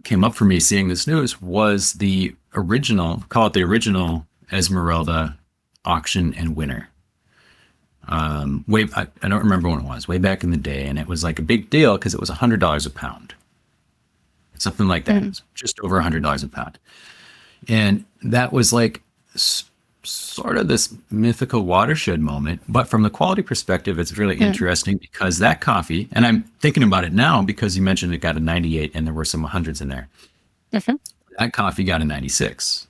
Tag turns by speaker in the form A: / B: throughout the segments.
A: came up for me seeing this news was the original, call it the original Esmeralda auction and winner. I don't remember when it was, way back in the day, and it was like a big deal because it was $100 a pound, something like that. It was just over $100 a pound, and that was like sort of this mythical watershed moment. But from the quality perspective, it's really interesting because that coffee, and I'm thinking about it now because you mentioned it got a 98 and there were some hundreds in there. That coffee got a 96.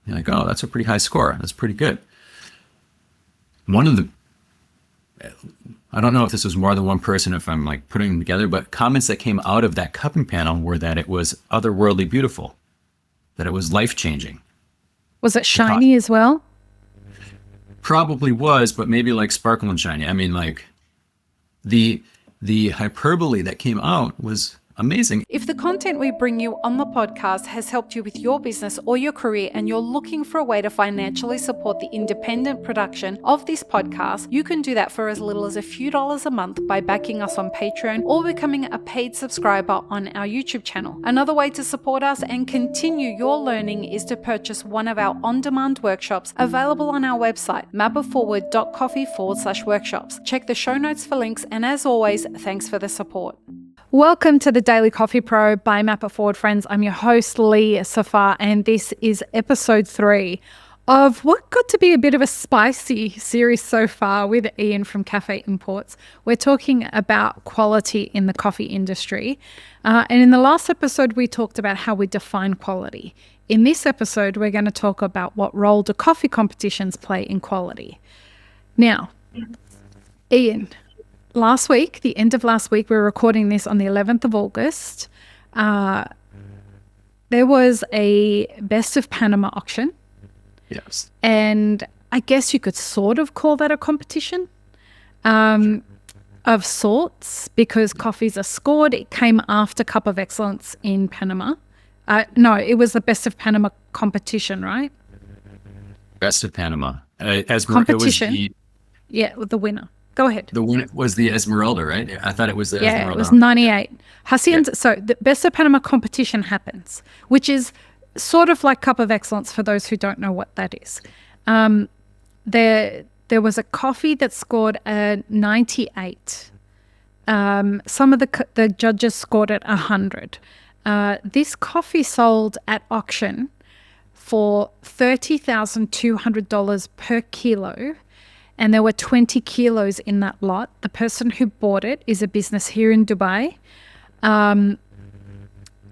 A: You're like, oh, that's a pretty high score. That's pretty good. I don't know if this was more than one person, if I'm like putting them together, but comments that came out of that cupping panel were that it was otherworldly beautiful, that it was life-changing.
B: Was it shiny as well?
A: Probably was, but maybe like sparkle and shiny. I mean, like the hyperbole that came out was amazing.
B: If the content we bring you on the podcast has helped you with your business or your career and you're looking for a way to financially support the independent production of this podcast, you can do that for as little as a few dollars a month by backing us on Patreon or becoming a paid subscriber on our YouTube channel. Another way to support us and continue your learning is to purchase one of our on-demand workshops available on our website, mapperforward.coffee/workshops. Check the show notes for links, and as always, thanks for the support. Welcome to the Daily Coffee Pro by Map It Forward, friends. I'm your host, Lee Safar, and this is episode 3 of what got to be a bit of a spicy series so far with Ian from Cafe Imports. We're talking about quality in the coffee industry. And in the last episode, we talked about how we define quality. In this episode, we're going to talk about what role do coffee competitions play in quality. Now, Ian, last week, the end of last week, we were recording this on the 11th of August. There was a Best of Panama auction.
A: Yes.
B: And I guess you could sort of call that a competition of sorts because coffees are scored. It came after Cup of Excellence in Panama. No, it was the Best of Panama competition, right?
A: Best of Panama.
B: Competition.
A: It was
B: the winner. Go ahead.
A: the winner was the Esmeralda, right? I thought it was the Esmeralda.
B: Yeah, it was 98. So the Best of Panama competition happens, which is sort of like Cup of Excellence for those who don't know what that is. There was a coffee that scored a 98. Some of the judges scored it 100. This coffee sold at auction for $30,200 per kilo, and there were 20 kilos in that lot. The person who bought it is a business here in Dubai, and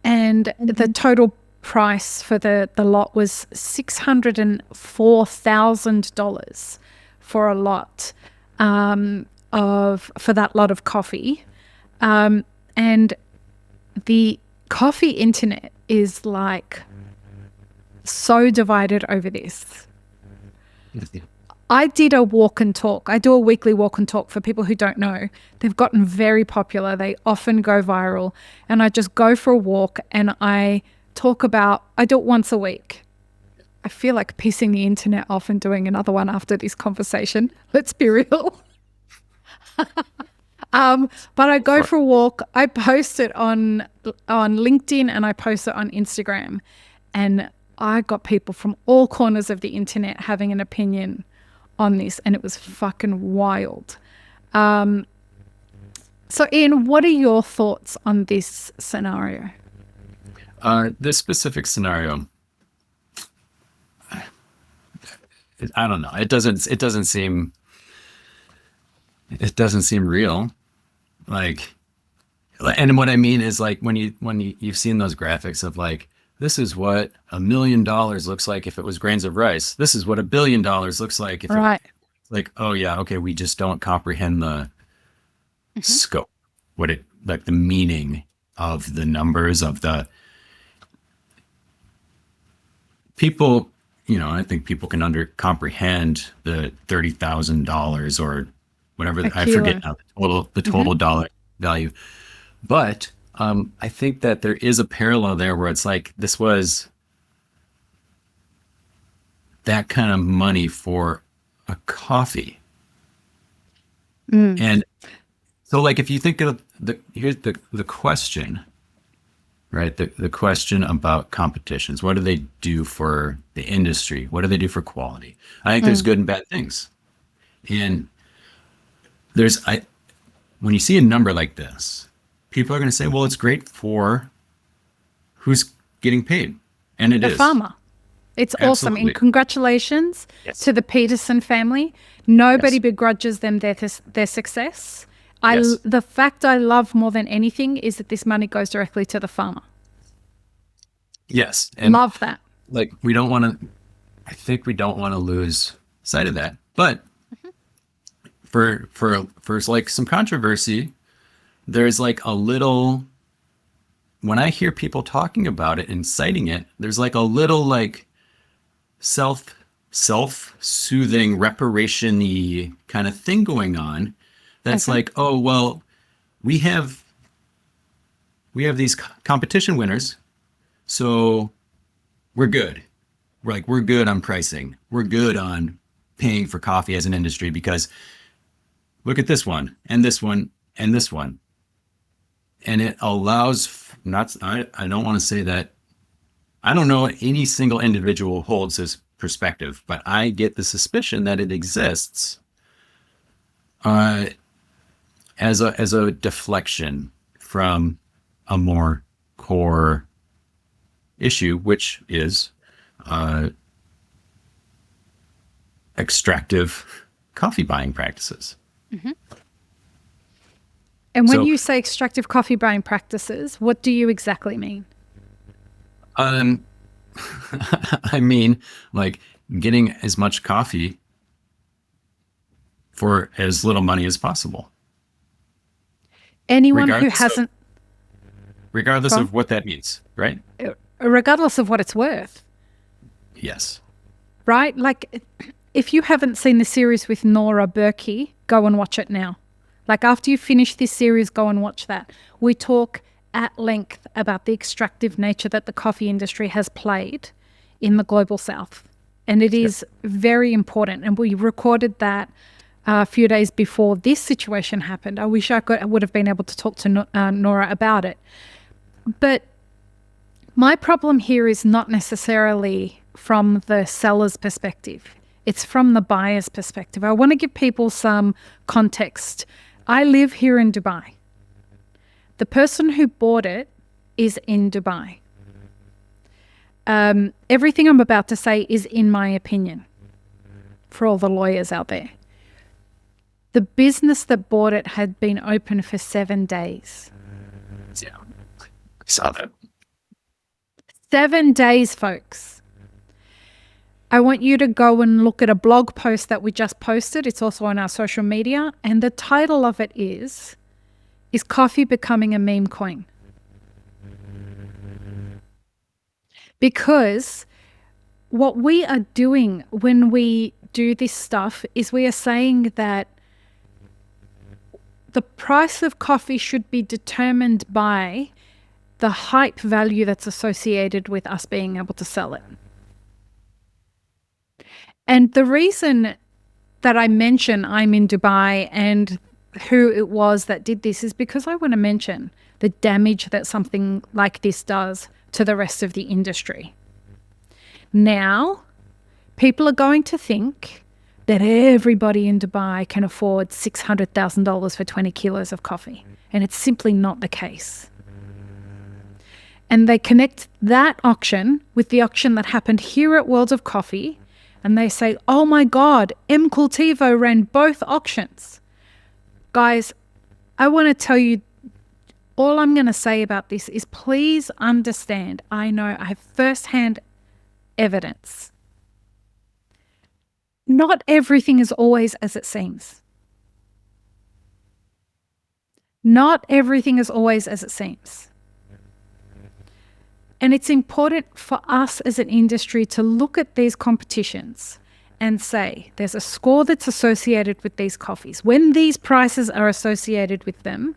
B: the total price for the lot was $604,000 for a lot for that lot of coffee, and the coffee internet is like so divided over this. I did a walk and talk. I do a weekly walk and talk for people who don't know. They've gotten very popular. They often go viral, and I just go for a walk and I do it once a week. I feel like pissing the internet off and doing another one after this conversation. Let's be real. But I go for a walk. I post it on LinkedIn and I post it on Instagram. And I got people from all corners of the internet having an opinion on this, and it was fucking wild. So Ian, what are your thoughts on this scenario?
A: This specific scenario, I don't know. It doesn't seem real. Like, and what I mean is like when you've seen those graphics of like, this is what $1 million looks like if it was grains of rice. This is what $1 billion looks like if like, oh yeah, okay, we just don't comprehend the scope, like the meaning of the numbers of the people. I think people can comprehend the $30,000 or whatever. I forget now the total dollar value, but I think that there is a parallel there where it's like this was that kind of money for a coffee. And so like if you think of here's the question, right? The question about competitions. What do they do for the industry? What do they do for quality? I think there's good and bad things. And when you see a number like this, people are going to say, well, it's great for who's getting paid. And it
B: The
A: is.
B: farmer. It's awesome.
A: Absolutely.
B: And congratulations
A: Yes.
B: to the Peterson family. Nobody
A: Yes.
B: begrudges them their success.
A: Yes.
B: The fact I love more than anything is that this money goes directly to the farmer.
A: Yes. And
B: Love that.
A: like, I think we don't want to lose sight of that. But for like some controversy, there's like a little, when I hear people talking about it and citing it, there's like a little like self-soothing reparation-y kind of thing going on. That's like, oh, well, we have these competition winners, so we're good. We're good on pricing. We're good on paying for coffee as an industry because look at this one and this one and this one. And it allows I don't want to say that. I don't know any single individual holds this perspective, but I get the suspicion that it exists as a deflection from a more core issue, which is extractive coffee buying practices.
B: And when
A: So-
B: you say extractive coffee buying practices, what do you exactly mean?
A: I mean, like getting as much coffee for as little money as possible,
B: Anyone who
A: Regardless of-
B: hasn't,
A: regardless
B: Go on.
A: of what that means, right?
B: regardless of what it's worth,
A: Yes.
B: right? Like, if you haven't seen the series with Nora Berkey, go and watch it now. Like, after you finish this series, go and watch that. We talk at length about the extractive nature that the coffee industry has played in the global south. And it is very important. And we recorded that a few days before this situation happened. I wish I would have been able to talk to Nora about it. But my problem here is not necessarily from the seller's perspective. It's from the buyer's perspective. I want to give people some context. I live here in Dubai. The person who bought it is in Dubai. Everything I'm about to say is in my opinion, for all the lawyers out there. The business that bought it had been open for 7 days.
A: Yeah. I saw that.
B: 7 days, folks. I want you to go and look at a blog post that we just posted. It's also on our social media. And the title of it is coffee becoming a meme coin? Because what we are doing when we do this stuff is we are saying that the price of coffee should be determined by the hype value that's associated with us being able to sell it. And the reason that I mention I'm in Dubai and who it was that did this is because I want to mention the damage that something like this does to the rest of the industry. Now, people are going to think that everybody in Dubai can afford $600,000 for 20 kilos of coffee. And it's simply not the case. And they connect that auction with the auction that happened here at World of Coffee. And they say, oh my God, M. Cultivo ran both auctions. Guys, I want to tell you, all I'm going to say about this is please understand, I know I have firsthand evidence. Not everything is always as it seems. Not everything is always as it seems. And it's important for us as an industry to look at these competitions and say there's a score that's associated with these coffees. When these prices are associated with them,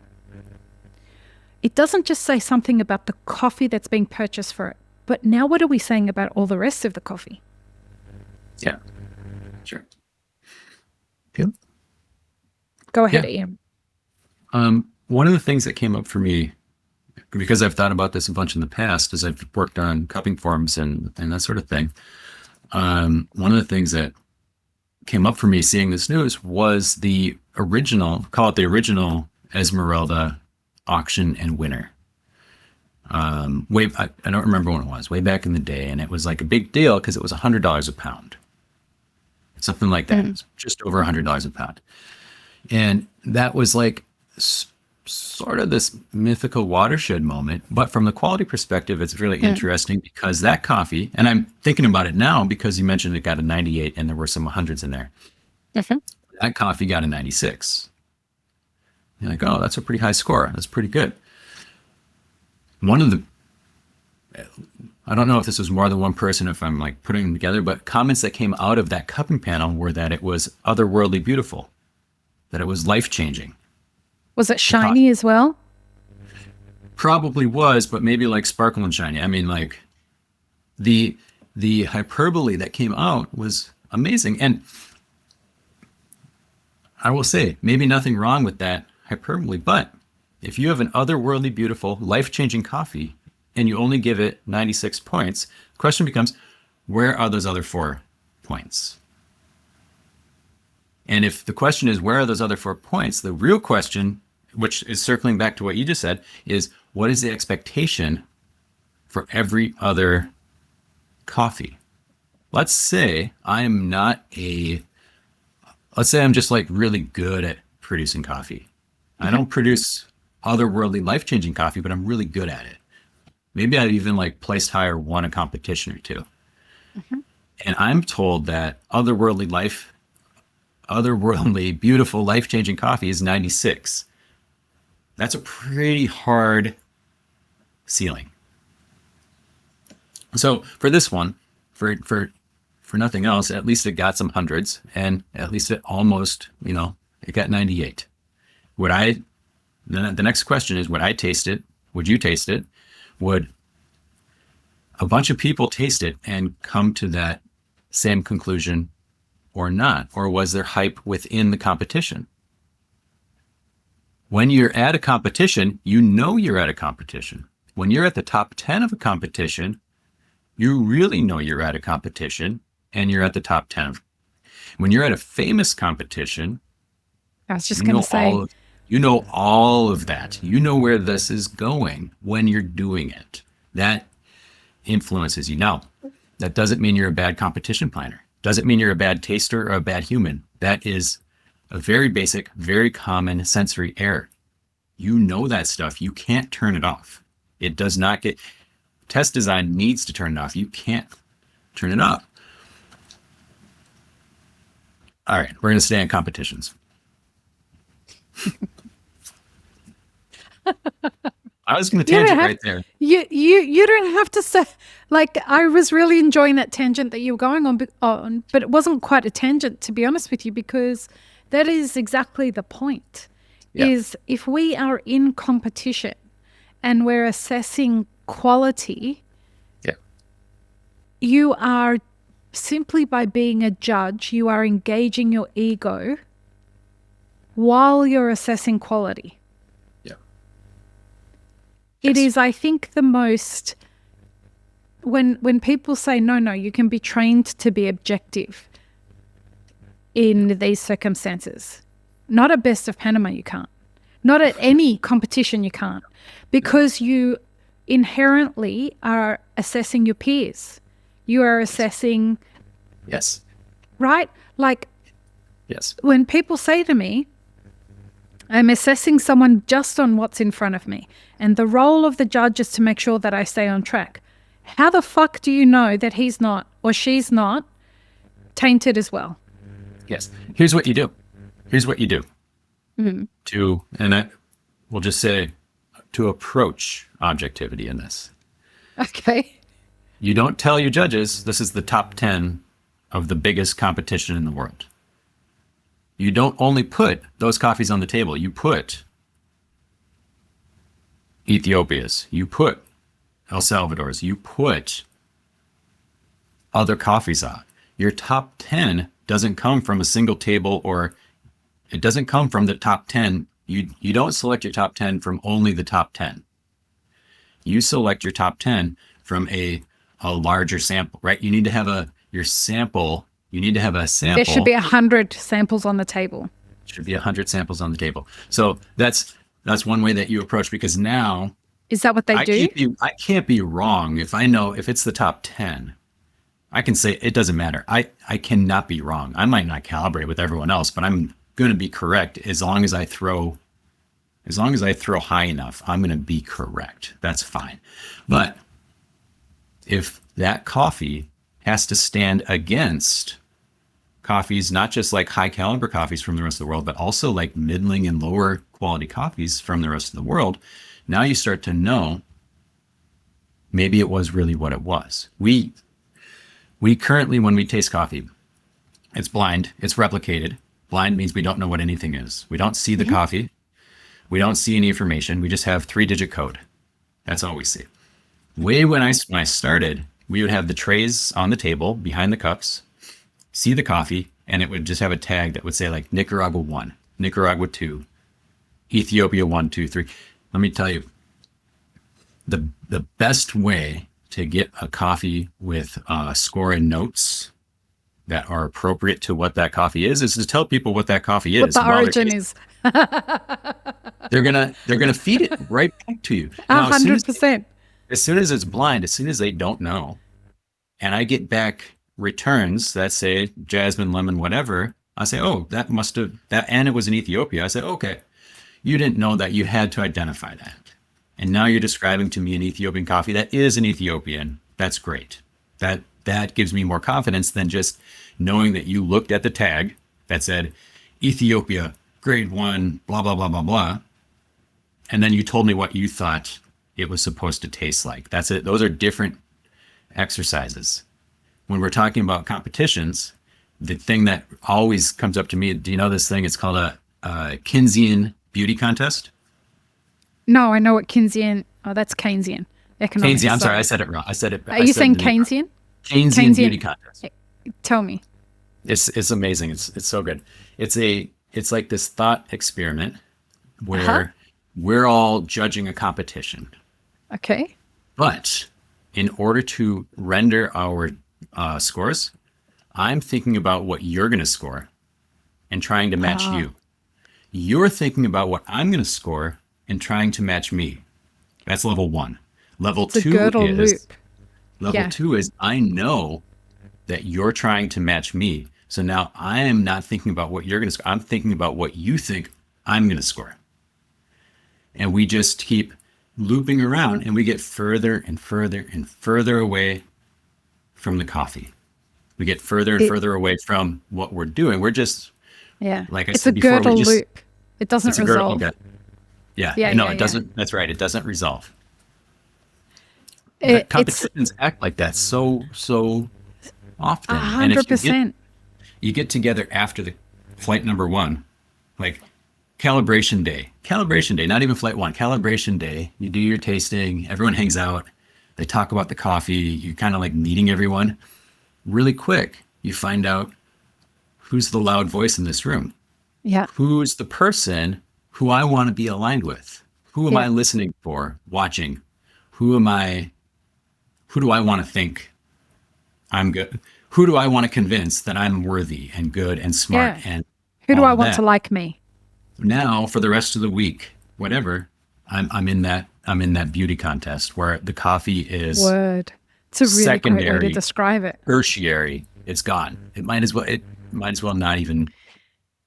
B: it doesn't just say something about the coffee that's being purchased for it, but now what are we saying about all the rest of the coffee?
A: Yeah. Sure. Yep.
B: Go ahead,
A: Yeah.
B: Ian.
A: One of the things that came up for me because I've thought about this a bunch in the past as I've worked on cupping forms and that sort of thing. One of the things that came up for me seeing this news was the original, call it the original Esmeralda auction and winner. I don't remember when it was, way back in the day, and it was like a big deal because it was $100 a pound. Something like that. It was just over $100 a pound. And that was like sort of this mythical watershed moment. But from the quality perspective, it's really interesting because that coffee, and I'm thinking about it now because you mentioned it got a 98 and there were some hundreds in there. That coffee got a 96. You're like, oh, that's a pretty high score. That's pretty good. I don't know if this was more than one person, if I'm like putting them together, but comments that came out of that cupping panel were that it was otherworldly beautiful, that it was life-changing.
B: Was it shiny as well?
A: Probably was, but maybe like sparkle and shiny. I mean, like the hyperbole that came out was amazing. And I will say, maybe nothing wrong with that hyperbole, but if you have an otherworldly beautiful, life-changing coffee and you only give it 96 points, the question becomes, where are those other 4 points? And if the question is, where are those other 4 points? The real question, which is circling back to what you just said, is what is the expectation for every other coffee? Let's say I'm just like really good at producing coffee. I don't produce otherworldly, life-changing coffee, but I'm really good at it. Maybe I've even like placed higher, won a competition or two. And I'm told that otherworldly, beautiful, life-changing coffee is 96. That's a pretty hard ceiling. So for this one, for nothing else, at least it got some hundreds, and at least it almost, it got 98. The next question is, would I taste it? Would you taste it? Would a bunch of people taste it and come to that same conclusion or not? Or was there hype within the competition? When you're at a competition, you know you're at a competition. When you're at the top 10 of a competition, you really know you're at a competition and you're at the top 10. When you're at a famous competition,
B: I was just going to say,
A: you know all of that. You know where this is going when you're doing it. That influences you. Now, that doesn't mean you're a bad competition planner. Doesn't mean you're a bad taster or a bad human. That is a very basic, very common sensory error. You know that stuff. You can't turn it off. It does not get... Test design needs to turn it off. You can't turn it off. All right, we're going to stay on competitions. I was going to tangent right there.
B: You don't have to say, like, I was really enjoying that tangent that you were going on, but it wasn't quite a tangent, to be honest with you, because that is exactly the point.
A: Yeah.
B: Is if we are in competition and we're assessing quality, you are simply by being a judge, you are engaging your ego while you're assessing quality.
A: Yeah.
B: It is, I think, the most, when people say, no, you can be trained to be objective in these circumstances. Not at Best of Panama, you can't. Not at any competition, you can't. Because you inherently are assessing your peers. You are assessing...
A: Yes.
B: Right? Like,
A: yes.
B: When people say to me, I'm assessing someone just on what's in front of me, and the role of the judge is to make sure that I stay on track. How the fuck do you know that he's not or she's not tainted as well?
A: Yes. Here's what you do. We'll just say, to approach objectivity in this.
B: Okay.
A: You don't tell your judges this is the top 10 of the biggest competition in the world. You don't only put those coffees on the table. You put Ethiopia's. You put El Salvador's. You put other coffees on. Your top 10 doesn't come from a single table, or it doesn't come from the top 10. You don't select your top 10 from only the top 10. You select your top 10 from a larger sample, right? You need to have a sample.
B: There should be 100 samples on the table.
A: Should be 100 samples on the table. So that's one way that you approach, because now
B: is that what they do?
A: I can't be wrong if I know if it's the top 10. I can say it doesn't matter. I cannot be wrong. I might not calibrate with everyone else, but I'm going to be correct as long as I throw high enough. I'm going to be correct. That's fine. But if that coffee has to stand against coffees, not just like high caliber coffees from the rest of the world, but also like middling and lower quality coffees from the rest of the world, now you start to know maybe it was really what it was. We currently, when we taste coffee, it's blind, it's replicated. Blind means we don't know what anything is. We don't see the coffee. We don't see any information. We just have 3-digit code. That's all we see. When I started, we would have the trays on the table behind the cups, see the coffee, and it would just have a tag that would say like Nicaragua 1, Nicaragua 2, Ethiopia 1, 2, 3. Let me tell you, the best way to get a coffee with score and notes that are appropriate to what that coffee is to tell people what that coffee is.
B: What the origin is.
A: They're gonna feed it right back to you.
B: 100%.
A: As soon as it's blind, as soon as they don't know, and I get back returns that say jasmine, lemon, whatever, I say, oh, that must have that, and it was in Ethiopia. I say, okay, you didn't know that. You had to identify that. And now you're describing to me an Ethiopian coffee that is an Ethiopian. That's great. That gives me more confidence than just knowing that you looked at the tag that said Ethiopia, grade 1, blah, blah, blah, blah, blah. And then you told me what you thought it was supposed to taste like. That's it. Those are different exercises. When we're talking about competitions, the thing that always comes up to me, do you know this thing? It's called a Keynesian beauty contest.
B: No, I know what Keynesian. Oh, that's Keynesian economics.
A: Keynesian. I'm sorry, I said it wrong.
B: Are you saying Keynesian?
A: Keynesian beauty contest.
B: Tell me.
A: It's amazing. It's so good. It's like this thought experiment where we're all judging a competition.
B: Okay.
A: But in order to render our scores, I'm thinking about what you're going to score and trying to match you. You're thinking about what I'm going to score and trying to match me. That's level 1. Level 2 is I know that you're trying to match me. So now I am not thinking about what you're going to score. I'm thinking about what you think I'm going to score. And we just keep looping around, and we get further and further and further away from the coffee. We get further and further away from what we're doing. We're just, like I said before,
B: it's a girdle loop. It doesn't resolve.
A: Okay. It doesn't. That's right. It doesn't resolve. Competitions act like that so often.
B: 100%.
A: You get together after the flight number 1, like calibration day, not even flight 1, calibration day. You do your tasting, everyone hangs out, they talk about the coffee, you're kind of like meeting everyone. Really quick, you find out who's the loud voice in this room.
B: Yeah.
A: Who's the person who I want to be aligned with? Who am I listening for, watching? Who do I want to think I'm good? Who do I want to convince that I'm worthy and good and smart? And
B: who do I want to like me?
A: Now, for the rest of the week, whatever, I'm in that beauty contest where the coffee is
B: It's a really
A: secondary,
B: great way to describe it.
A: Tertiary. It's gone. It might as well not even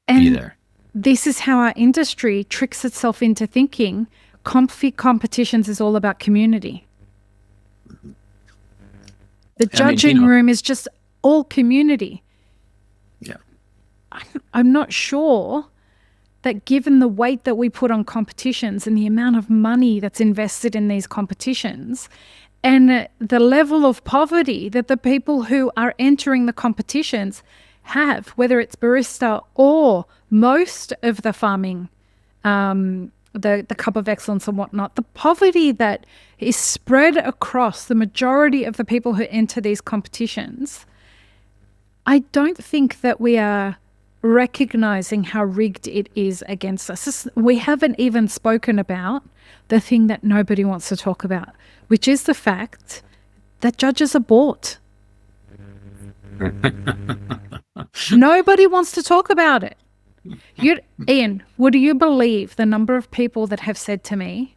A: be there.
B: This is how our industry tricks itself into thinking competitions is all about community. The judging room is just all community.
A: Yeah.
B: I'm not sure that given the weight that we put on competitions and the amount of money that's invested in these competitions and the level of poverty that the people who are entering the competitions have, whether it's barista or most of the farming, the Cup of Excellence and whatnot, the poverty that is spread across the majority of the people who enter these competitions, I don't think that we are recognizing how rigged it is against us. We haven't even spoken about the thing that nobody wants to talk about, which is the fact that judges are bought. Nobody wants to talk about it. Ian, would you believe the number of people that have said to me,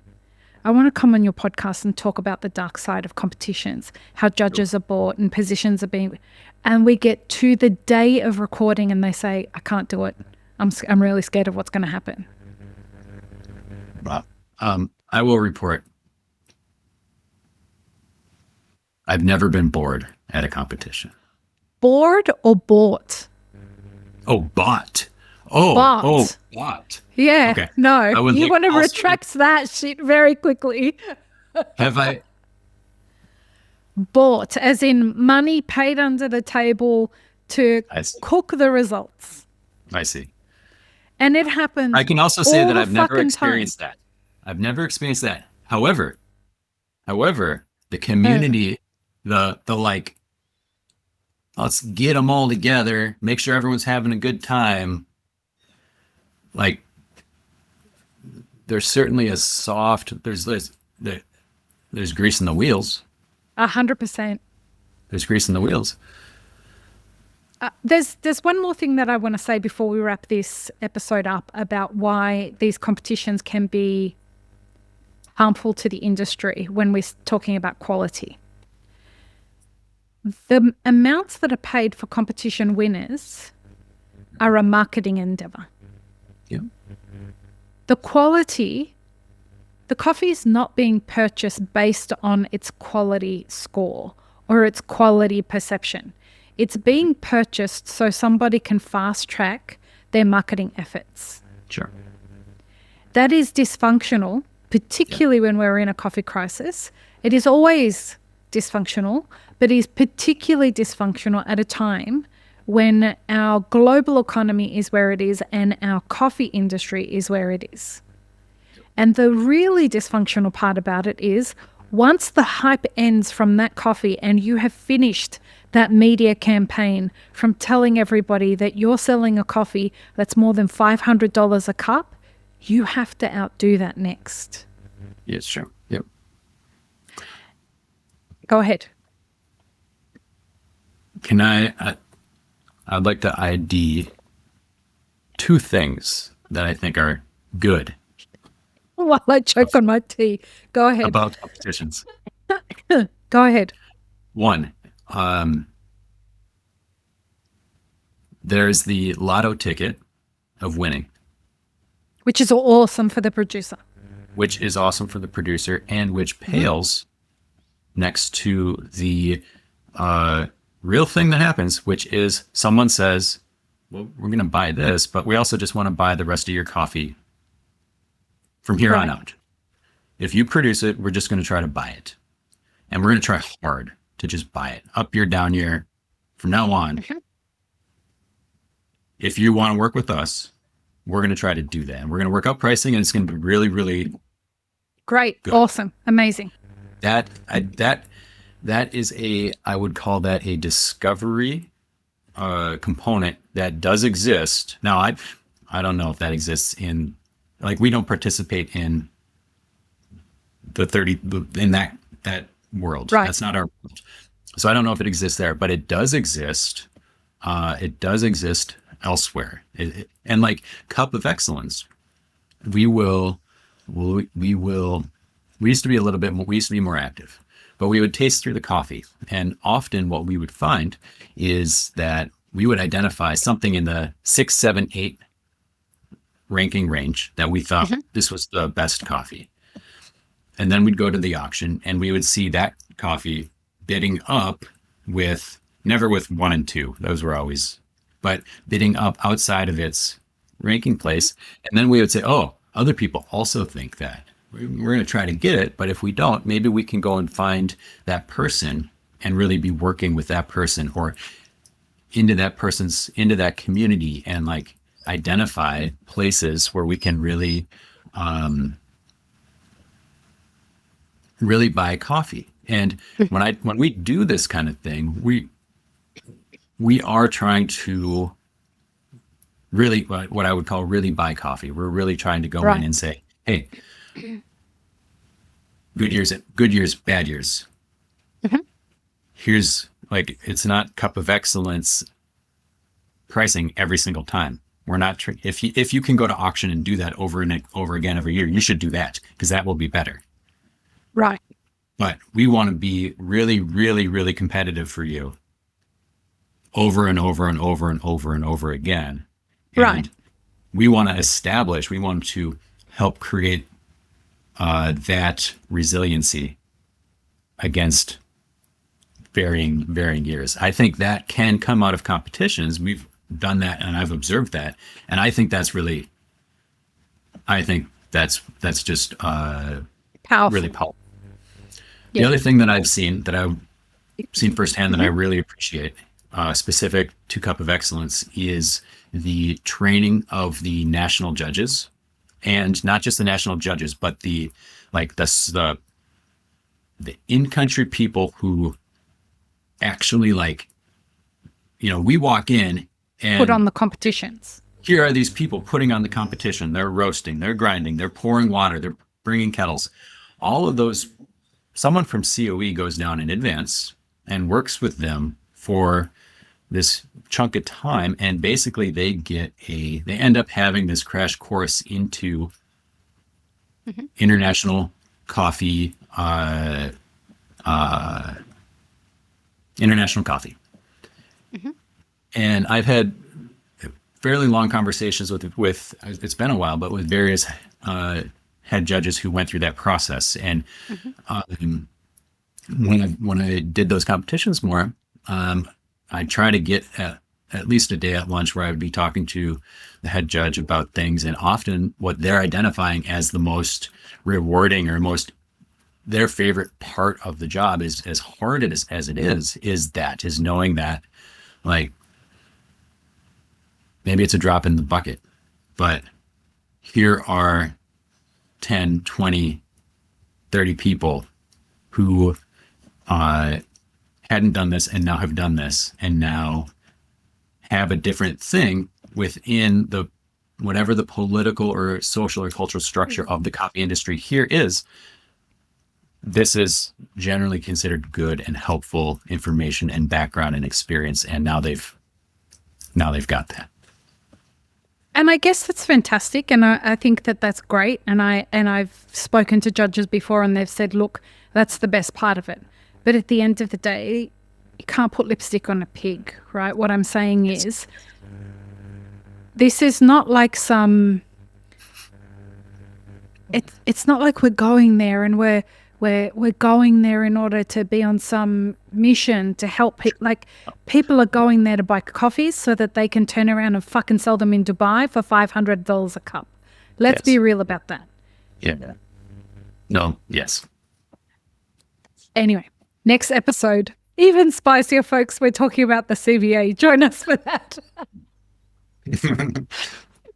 B: I want to come on your podcast and talk about the dark side of competitions, how judges are bought and positions are being, and we get to the day of recording and they say, I can't do it. I'm really scared of what's going to happen.
A: Well, I will report. I've never been bored at a competition.
B: Bored or bought?
A: Oh, bought. Oh, bought.
B: Yeah,
A: okay.
B: No, you want to retract that shit very quickly.
A: Have I?
B: Bought, as in money paid under the table to cook the results.
A: I see.
B: And it happens.
A: I can also say that I've never experienced that. I've never experienced that. However, the community, the like, let's get them all together, make sure everyone's having a good time. Like, there's certainly a soft, there's grease in the wheels.
B: 100%.
A: There's grease in the wheels.
B: There's one more thing that I want to say before we wrap this episode up about why these competitions can be harmful to the industry when we're talking about quality. The amounts that are paid for competition winners are a marketing endeavor.
A: Yeah.
B: The quality, the coffee is not being purchased based on its quality score or its quality perception. It's being purchased so somebody can fast track their marketing efforts.
A: Sure.
B: That is dysfunctional, particularly when we're in a coffee crisis. It is always dysfunctional, but is particularly dysfunctional at a time when our global economy is where it is and our coffee industry is where it is. And the really dysfunctional part about it is once the hype ends from that coffee and you have finished that media campaign from telling everybody that you're selling a coffee that's more than $500 a cup, you have to outdo that next.
A: Yes, sure. Yep.
B: Go ahead.
A: Can I'd like to ID two things that I think are good.
B: While I choke on my tea. Go ahead.
A: About competitions.
B: Go ahead.
A: One, there's the lotto ticket of winning.
B: Which is awesome for the producer.
A: Which is awesome for the producer and which pales next to the real thing that happens, which is someone says, well, we're going to buy this, but we also just want to buy the rest of your coffee from here on out. If you produce it, we're just going to try to buy it. And we're going to try hard to just buy it. Up year, down year, from now on. If you want to work with us, we're going to try to do that. And we're going to work out pricing, and it's going to be really, really
B: great. Good. Awesome. Amazing.
A: That is I would call that a discovery component that does exist. Now, I don't know if that exists in, like, we don't participate in in that world. Right. That's not our world. So I don't know if it exists there, but it does exist. It does exist elsewhere. And like Cup of Excellence, we used to be a little bit more, we used to be more active, but we would taste through the coffee. And often what we would find is that we would identify something in the 6, 7, 8 ranking range that we thought this was the best coffee. And then we'd go to the auction and we would see that coffee bidding up with, never with 1 and 2. Those were always, but bidding up outside of its ranking place. And then we would say, oh, other people also think that. We're going to try to get it, but if we don't, maybe we can go and find that person and really be working with that person or into that community and like identify places where we can really buy coffee. And when we do this kind of thing, we are trying to really, what I would call really buy coffee. We're really trying to go in and say, hey, good years, bad years.
B: Mhm.
A: Here's like, it's not cup of excellence pricing every single time. We're not, if you can go to auction and do that over and over again every year, you should do that because that will be better.
B: Right.
A: But we want to be really, really, really competitive for you over and over and over and over and over again. And
B: Right.
A: we want to help create that resiliency against varying years. I think that can come out of competitions. We've done that and I've observed that. And I think that's just
B: Powerful.
A: really powerful.
B: Yeah.
A: The other thing that I've seen firsthand that I really appreciate, specific to Cup of Excellence, is the training of the national judges, and not just the national judges, but the in-country people who actually we walk in and
B: Put on the competitions.
A: Here are these people putting on the competition. They're roasting, they're grinding, they're pouring water, they're bringing kettles. All of those, someone from COE goes down in advance and works with them for this chunk of time. And basically they end up having this crash course into international coffee, And I've had fairly long conversations with it's been a while, but with various head judges who went through that process. And when I did those competitions more, I try to get at least a day at lunch where I would be talking to the head judge about things, and often what they're identifying as the most rewarding or their favorite part of the job is, as hard as it is knowing that, like, maybe it's a drop in the bucket, but here are 10, 20, 30 people who hadn't done this and now have done this, and now have a different thing within whatever the political or social or cultural structure of the coffee industry here is. This is generally considered good and helpful information and background and experience, and now they've got that.
B: And I guess that's fantastic, and I think that's great. And I've spoken to judges before, and they've said, look, that's the best part of it. But at the end of the day, you can't put lipstick on a pig, right? What I'm saying is, this is not like it's not like we're going there and we're going there in order to be on some mission to help people. Like, people are going there to buy coffees so that they can turn around and fucking sell them in Dubai for $500 a cup. Let's be real about that.
A: Yeah. No. Yes.
B: Anyway, next episode, even spicier, folks. We're talking about the CBA. Join us for that.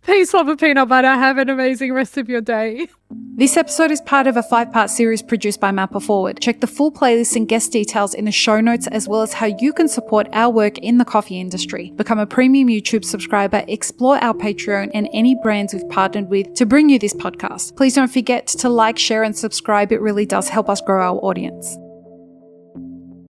B: Peace, love, and peanut butter. Have an amazing rest of your day. This episode is part of a 5-part series produced by Mapper Forward. Check the full playlist and guest details in the show notes, as well as how you can support our work in the coffee industry. Become a premium YouTube subscriber, explore our Patreon and any brands we've partnered with to bring you this podcast. Please don't forget to like, share, and subscribe. It really does help us grow our audience.